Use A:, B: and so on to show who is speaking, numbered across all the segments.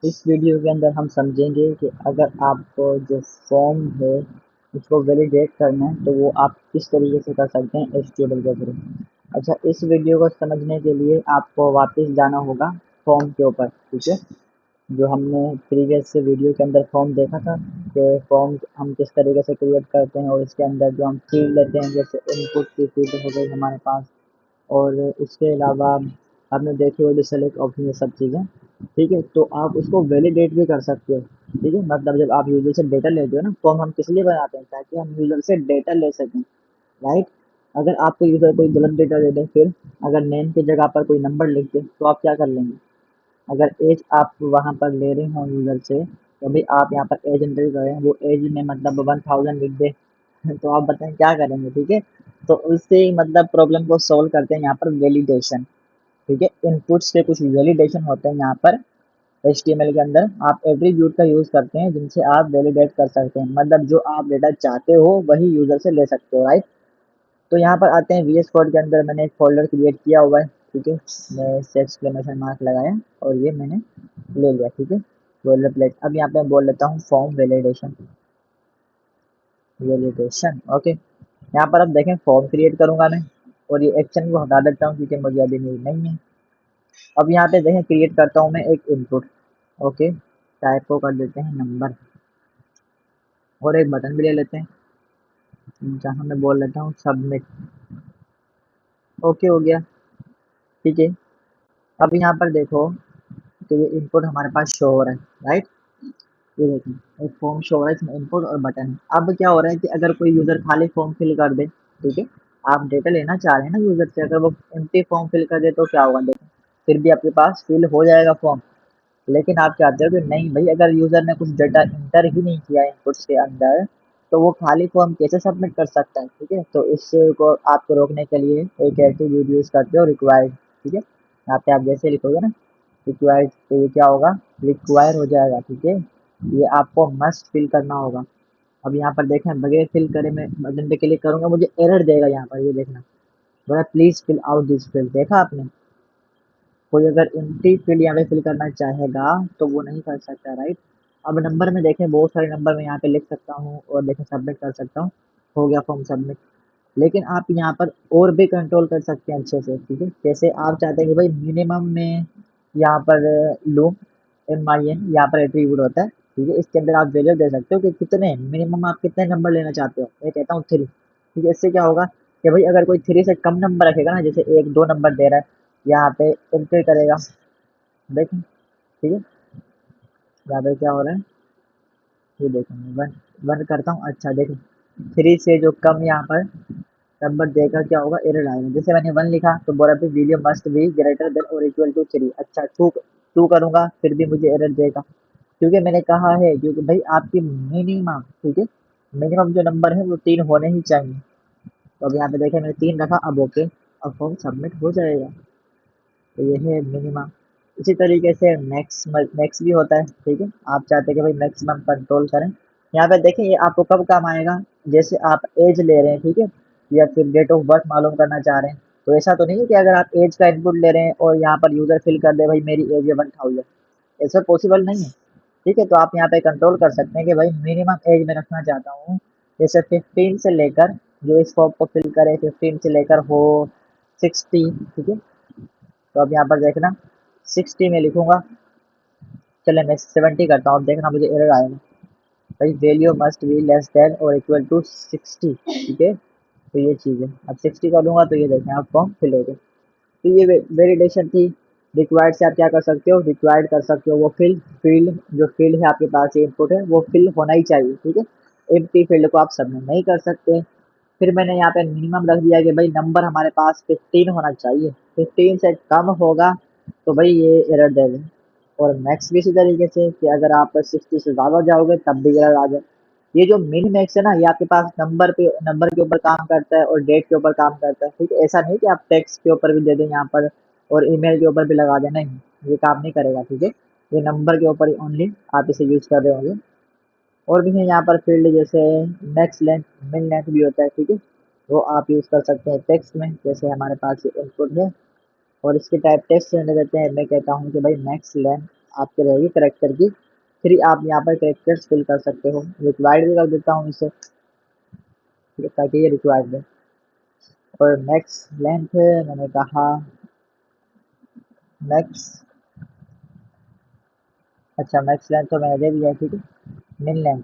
A: इस वीडियो के अंदर हम समझेंगे कि अगर आपको जो फॉर्म है उसको वैलिडेट करना है तो वो आप किस तरीके से कर सकते हैं एचटीएमएल के थ्रू। अच्छा, इस वीडियो को समझने के लिए आपको वापस जाना होगा फॉर्म के ऊपर, ठीक है। जो हमने प्रीवियस से वीडियो के अंदर फॉर्म देखा था कि फॉर्म हम किस तरीके से क्रिएट करते हैं और इसके अंदर जो हम फील्ड लेते हैं, जैसे इनपुट की फील्ड हो गई हमारे पास, और इसके अलावा आपने देखी होगी सेलेक्ट ऑप्शन, ये सब चीज़ें, ठीक है। तो आप उसको वैलिडेट भी कर सकते हो, ठीक है। मतलब जब आप यूज़र से डेटा लेते हो ना, फॉर्म हम किस लिए बनाते हैं, ताकि हम यूज़र से डेटा ले सकें, राइट। अगर आपको यूज़र कोई गलत डेटा दे दे, फिर अगर नेम की जगह पर कोई नंबर लिख दे तो आप क्या कर लेंगे। अगर एज आप वहाँ पर ले रहे हो यूज़र से, तो भाई आप यहाँ पर एज एंटर करें, वो एज में मतलब 1000 लिख दे तो आप बताएं क्या करेंगे, ठीक है। तो उससे मतलब प्रॉब्लम को सॉल्व करते हैं यहाँ पर वैलिडेशन, ठीक है। इनपुट्स के कुछ वैलिडेशन होते हैं यहाँ पर एचटीएमएल के अंदर, आप एट्रीब्यूट का यूज़ करते हैं जिनसे आप वैलिडेट कर सकते हैं, मतलब जो आप डेटा चाहते हो वही यूज़र से ले सकते हो, राइट। तो यहाँ पर आते हैं वीएस कोड के अंदर मैंने एक फोल्डर क्रिएट किया हुआ है, ठीक है। मैं इसे एक्सक्लेमेशन मार्क लगाया और ये मैंने ले लिया, ठीक है। बोलर प्लेट, अब यहाँ पे मैं बोल लेता हूँ फॉर्म वैलिडेशन, वैलिडेशन, ओके। यहाँ पर अब देखें फॉर्म क्रिएट करूंगा मैं, और ये एक्शन को हटा देता हूँ क्योंकि मुझे अभी नीड नहीं है। अब यहाँ पे देखें क्रिएट करता हूँ मैं एक इनपुट, ओके। टाइप को कर देते हैं नंबर, और एक बटन भी ले लेते हैं जहाँ मैं बोल लेता हूँ सबमिट, ओके हो गया, ठीक है। अब यहाँ पर देखो तो ये इनपुट हमारे पास शो हो रहा है, राइट। ये देखिए एक फॉर्म शो हो रहा है, इसमें इनपुट और बटन है। अब क्या हो रहा है कि अगर कोई यूज़र खाली फॉर्म फिल कर दे, ठीक है, आप डेटा लेना चाह रहे हैं ना यूज़र से, अगर वो एम्प्टी फॉर्म फिल कर दे तो क्या होगा, देखो फिर भी आपके पास फिल हो जाएगा फॉर्म। लेकिन आप चाहते हो कि नहीं भाई, अगर यूज़र ने कुछ डेटा इंटर ही नहीं किया इनपुट्स के अंदर, तो वो खाली फॉर्म कैसे सबमिट कर सकता है, ठीक है। तो इसको आपको रोकने के लिए एक एट्रीब्यूट यूज़ करते हो रिक्वायर्ड, ठीक है। यहाँ पे आप जैसे लिखोगे ना रिक्वायर्ड, तो ये क्या होगा, रिक्वायर हो जाएगा, ठीक है। ये आपको मस्ट फिल करना होगा। अब यहाँ पर देखें बगैर फिल करे मैं बटन पे क्लिक करूंगा, मुझे एरर देगा यहाँ पर, ये देखना, बोला please fill out this field, देखा आपने। कोई अगर एम्प्टी फील्ड यहाँ पे फिल करना चाहेगा तो वो नहीं कर सकता, राइट। अब नंबर में देखें बहुत सारे नंबर मैं यहाँ पे लिख सकता हूँ और देखें सबमिट कर सकता हूँ, हो गया फॉर्म सबमिट। लेकिन आप यहाँ पर और भी कंट्रोल कर सकते हैं अच्छे से, ठीक है। जैसे आप चाहते हैं कि भाई मिनिमम में यहाँ पर लो MIN यहाँ पर एट्रीब्यूट होता है, ठीक है। इसके अंदर आप वैल्यू दे सकते हो कि कितने मिनिमम आप कितने नंबर लेना चाहते हो, मैं कहता हूँ 3, ठीक है। इससे क्या होगा कि भाई अगर कोई 3 से कम नंबर रखेगा ना, जैसे 1 2 नंबर दे रहा है, यहाँ पे एंटर करेगा, देखें, ठीक है। यहाँ पे क्या हो रहा है, ये देखेंगे, वन वन करता हूँ, अच्छा देखें 3 से जो कम यहाँ पर नंबर देकर क्या होगा, एरर आएगा। जैसे मैंने 1 लिखा तो बोला भी video must be greater than और इक्वल टू 3, अच्छा 2 करूंगा फिर भी मुझे एरर देगा, क्योंकि मैंने कहा है क्योंकि भाई आपकी मिनिमम, ठीक है, मिनिमम जो नंबर है वो 3 होने ही चाहिए। तो अब यहाँ पे देखें मैंने 3 रखा, अब ओके, अब फॉर्म सबमिट हो जाएगा। तो ये है मिनिमम। इसी तरीके से मैक्स मैक्स भी होता है, ठीक है। आप चाहते हैं कि भाई मैक्सिमम कंट्रोल करें, यहाँ पे देखें ये आपको कब काम आएगा, जैसे आप एज ले रहे हैं, ठीक है, या फिर डेट ऑफ बर्थ मालूम करना चाह रहे हैं। तो ऐसा तो नहीं है कि अगर आप एज का इनपुट ले रहे हैं और यहाँ पर यूज़र फिल कर दे भाई मेरी एज है 1000, ऐसा पॉसिबल नहीं है, ठीक है। तो आप यहाँ पे कंट्रोल कर सकते हैं कि भाई मिनिमम एज में रखना चाहता हूँ, जैसे 15 से लेकर, जो इस फॉर्म को फिल करे 15 से लेकर हो 60, ठीक है। तो अब यहाँ पर देखना 60 में लिखूंगा, चले मैं 70 करता हूँ, अब देखना मुझे एरर आएगा, भाई value must be less than और इक्वल टू 60, ठीक है। तो ये चीज़ है, अब 60 कर दूंगा तो ये देखें आप फॉर्म फिल हो गए। तो ये वेलिडेशन थी। रिक्वायर्ड से आप क्या कर सकते हो, रिक्वायर्ड कर सकते हो वो फील्ड जो फील्ड है आपके पास, इनपुट है वो फिल होना ही चाहिए, ठीक है। एम्प्टी फील्ड को आप सबमिट नहीं कर सकते। फिर मैंने यहाँ पे मिनिमम रख दिया कि भाई नंबर हमारे पास 15 होना चाहिए, 15 से कम होगा तो भाई ये एरर देगा। और मैक्स भी इसी तरीके से कि अगर आप 60 से ज़्यादा जाओगे तब भी एरर आ जाए। ये जो मिन मैक्स है ना, ये आपके पास नंबर के ऊपर काम करता है और डेट के ऊपर काम करता है, ठीक है। ऐसा नहीं कि आप टेक्स्ट के ऊपर भी दे दें यहाँ पर और ईमेल के ऊपर भी लगा दें, नहीं, ये काम नहीं करेगा, ठीक है। ये नंबर के ऊपर ही ओनली आप इसे यूज़ कर रहे होंगे। और भी है यहाँ पर फील्ड, जैसे मैक्स लेंथ मिन लेंथ भी होता है, ठीक है। वो आप यूज़ कर सकते हैं टेक्स्ट में, जैसे हमारे पास ये इनपुट है और इसके टाइप टेक्स्ट रहने देते हैं। मैं कहता हूँ कि भाई मैक्स लेंथ आपके रहेगी करेक्टर की 3। आप यहाँ पर करेक्टर्स फिल कर सकते हो। रिक्वायर्ड भी कर देता हूँ इसे, ठीक है, ताकि ये रिक्वायर्ड है। और मैक्स लेंथ मैंने कहा मैक्स, अच्छा मैक्स लेंथ तो मैंने दे दिया है, ठीक है। मिन लेंथ,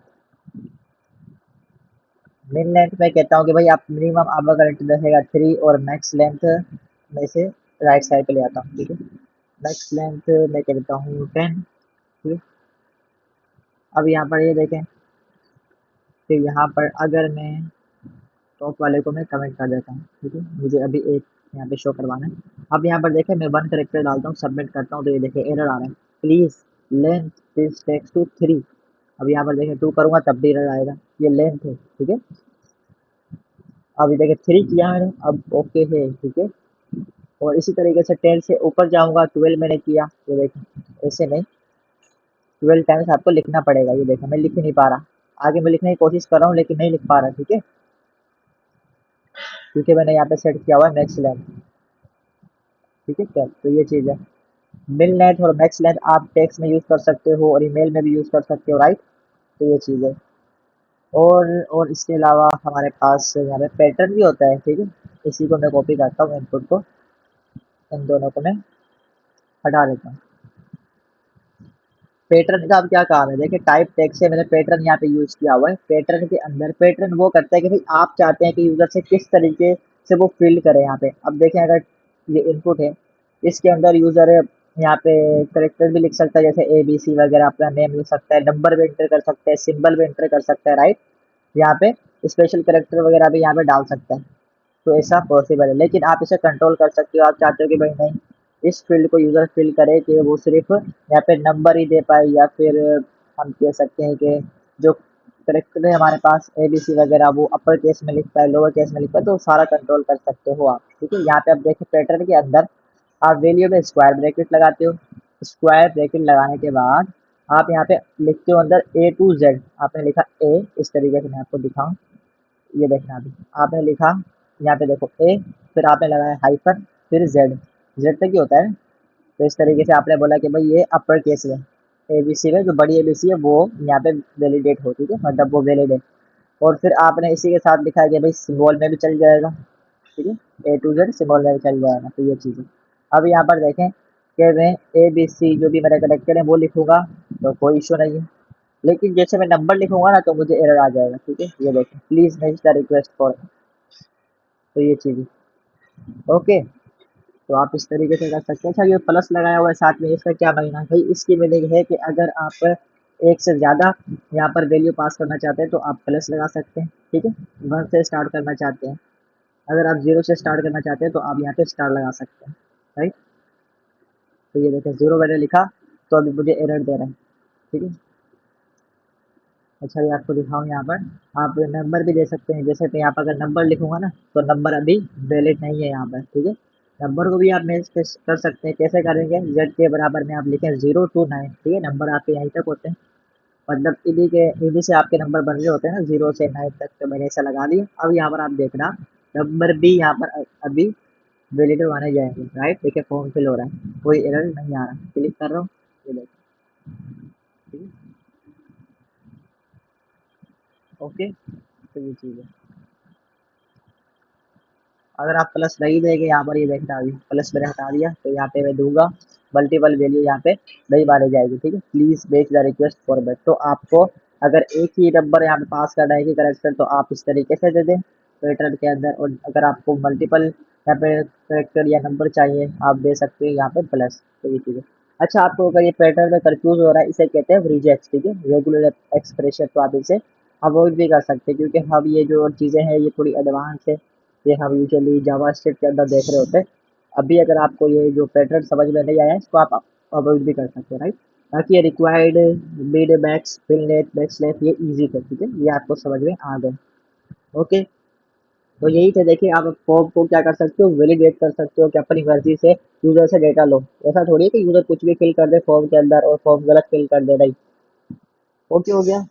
A: मिन लेंथ मैं कहता हूँ कि भाई आप मिनिमम आपका करंट रहेगा 3 और मैक्स लेंथ में से राइट साइड पे ले आता हूँ, ठीक है। मैक्स लेंथ मैं कह देता हूँ 10, ठीक है। अब यहाँ पर ये देखें कि यहाँ पर अगर मैं टॉप वाले को मैं कमेंट कर देता हूँ, ठीक है, मुझे अभी एक यहाँ पे शो करवाना है। अब यहाँ पर देखें मैं 1 करेक्टर डालता हूँ, सबमिट करता हूँ, तो ये देखें एरर आ रहा है, please length this text to 3। अब यहाँ पर देखें 2 करूँगा तब भी एरर आएगा, ये लेंथ है, ठीक है। अभी देखें 3 किया मैंने, अब ओके है, ठीक है। और इसी तरीके से 10 से ऊपर जाऊँगा, 12 मैंने किया, ये देखें ऐसे नहीं, 12 टाइम्स आपको लिखना पड़ेगा। ये देखें मैं लिख ही नहीं पा रहा, आगे मैं लिखने की कोशिश कर रहा हूँ लेकिन नहीं लिख पा रहा, ठीक है, क्योंकि मैंने यहाँ पे सेट किया हुआ है मैक्स लेंथ, ठीक है क्या। तो ये चीज़ है, मिन लेंथ और मैक्स लेंथ आप टेक्स्ट में यूज़ कर सकते हो और ईमेल में भी यूज़ कर सकते हो, राइट। तो ये चीज़ है। और इसके अलावा हमारे पास यहाँ पे पैटर्न भी होता है, ठीक है। इसी को मैं कॉपी करता हूँ, इनपुट को, इन दोनों को मैं हटा देता हूँ। पैटर्न का अब क्या काम है, देखिए टाइप टेक्स्ट से मैंने पैटर्न यहाँ पे यूज किया हुआ है। पैटर्न के अंदर पैटर्न वो करता है कि भाई आप चाहते हैं कि यूजर से किस तरीके से वो फिल करे। यहाँ पे अब देखें, अगर ये इनपुट है, इसके अंदर यूजर यहाँ पे करेक्टर भी लिख सकता है, जैसे ए बी सी वगैरह, अपना नेम लिख सकता है, नंबर भी एंटर कर सकता है, सिंबल भी एंटर कर सकता है, राइट। यहाँ पे स्पेशल करेक्टर वगैरह भी यहाँ पे डाल सकता है। तो ऐसा पॉसिबल है, लेकिन आप इसे कंट्रोल कर सकते हो। आप चाहते हो कि भाई नहीं, इस फील्ड को यूज़र फिल करे कि वो सिर्फ यहाँ पे नंबर ही दे पाए, या फिर हम कह सकते हैं कि जो करेक्टर है हमारे पास ए बी सी वगैरह वो अपर केस में लिख पाए, लोअर केस में लिख पाए, तो सारा कंट्रोल कर सकते हो आप, ठीक है। यहाँ पे आप देखिए पैटर्न के अंदर आप वैल्यू में स्क्वायर ब्रैकेट लगाते हो। स्क्वायर ब्रैकेट लगाने के बाद आप यहाँ पे लिखते हो अंदर ए टू जेड, आपने लिखा ए, इस तरीके से मैं आपको दिखाऊँ, ये देखना अभी आपने लिखा, यहाँ पे देखो ए, फिर आपने लगाया हाइफन, फिर जेड, जेड तक ही होता है। तो इस तरीके से आपने बोला कि भाई ये अपर केस है, एबीसी में जो बड़ी एबीसी है वो यहाँ पे वैलिडेट हो, ठीक है, मतलब वो वैलिड है। और फिर आपने इसी के साथ लिखा है कि भाई सिम्बॉल में भी चल जाएगा, ठीक है, ए टू जेड सिम्बॉल में भी चल जाएगा। तो ये चीज़ है। अब यहाँ पर देखें कि मैं ए बी सी जो भी मेरे करेक्टर है वो लिखूंगा तो कोई इशू नहीं है, लेकिन जैसे मैं नंबर लिखूंगा ना तो मुझे एरर आ जाएगा, ठीक है। ये देखें please next the request for, तो ये चीज़ है, ओके। तो आप इस तरीके से कर सकते हैं। अच्छा ये प्लस लगाया हुआ है साथ में, इसका क्या मायना है भाई, इसकी मीनिंग है कि अगर आप एक से ज़्यादा यहाँ पर वैल्यू पास करना चाहते हैं तो आप प्लस लगा सकते हैं, ठीक है। 1 से स्टार्ट करना चाहते हैं, अगर आप 0 से स्टार्ट करना चाहते हैं तो आप यहाँ पे स्टार लगा सकते हैं, राइट। तो ये देखें 0 मैंने लिखा तो अभी मुझे एरर दे रहा है, ठीक है। अच्छा ये आपको दिखाऊँ, यहाँ पर आप नंबर भी दे सकते हैं, जैसे मैं यहाँ पर अगर नंबर लिखूंगा ना तो नंबर अभी वैलिड नहीं है यहाँ पर, ठीक है। नंबर को भी आप मैच कर सकते हैं, कैसे करेंगे, जेड के बराबर में आप लिखें 0 to 9, ठीक है, नंबर आपके यहीं तक होते हैं, मतलब इन्हीं से आपके नंबर बन रहे होते हैं ना, 0 से 9 तक। तो मैंने ऐसा लगा दिया। अब यहाँ पर आप देखना नंबर भी यहाँ पर अभी वैलिड माने जाएंगे, राइट। देखिए फॉर्म फिल हो रहा है, कोई एरर नहीं आ रहा, क्लिक कर रहा हूँ, ये देखिए, ठीक है, ओके। तो ये चीज़ है, अगर आप प्लस नहीं देंगे यहाँ पर, ये देखना अभी प्लस मैंने हटा दिया, तो यहाँ पे मैं दूंगा मल्टीपल वैल्यू, यहाँ पे नहीं मानी जाएगी, ठीक है। Please make the request forward, तो आपको अगर एक ही नंबर यहाँ पे पास करना है कि करेक्टर, तो आप इस तरीके से दे दें पैटर्न के अंदर। और अगर आपको मल्टीपल यहाँ पे करेक्टर या नंबर चाहिए आप दे सकते हैं यहाँ पे प्लस, तो ये चीज़ है। अच्छा आपको अगर ये पैटर्न में कंफ्यूज हो रहा है, इसे कहते हैं रिजेक्ट, ठीक है, रेगुलर एक्सप्रेशन, तो आप इसे अवॉइड भी कर सकते हैं, क्योंकि हम ये जो चीज़ें हैं ये थोड़ी एडवांस है, ये हम यूजुअली जावास्क्रिप्ट के अंदर देख रहे होते हैं। अभी अगर आपको ये जो पैटर्न समझ में नहीं आया है इसको आप अवॉइड भी कर सकते हैं, राइट। बाकी ये required, mid max, fill net, max length, ये इजी थे, ठीक है, ये आपको समझ में आ गए, ओके। तो यही थे, देखिए आप फॉर्म को क्या कर सकते हो, वैलिडेट कर सकते हो कि अपनी मर्जी से यूजर से डेटा लो। ऐसा थोड़ी है कि यूजर कुछ भी फिल कर दे फॉर्म के अंदर और फॉर्म गलत फिल कर दे, नहीं, ओके हो गया।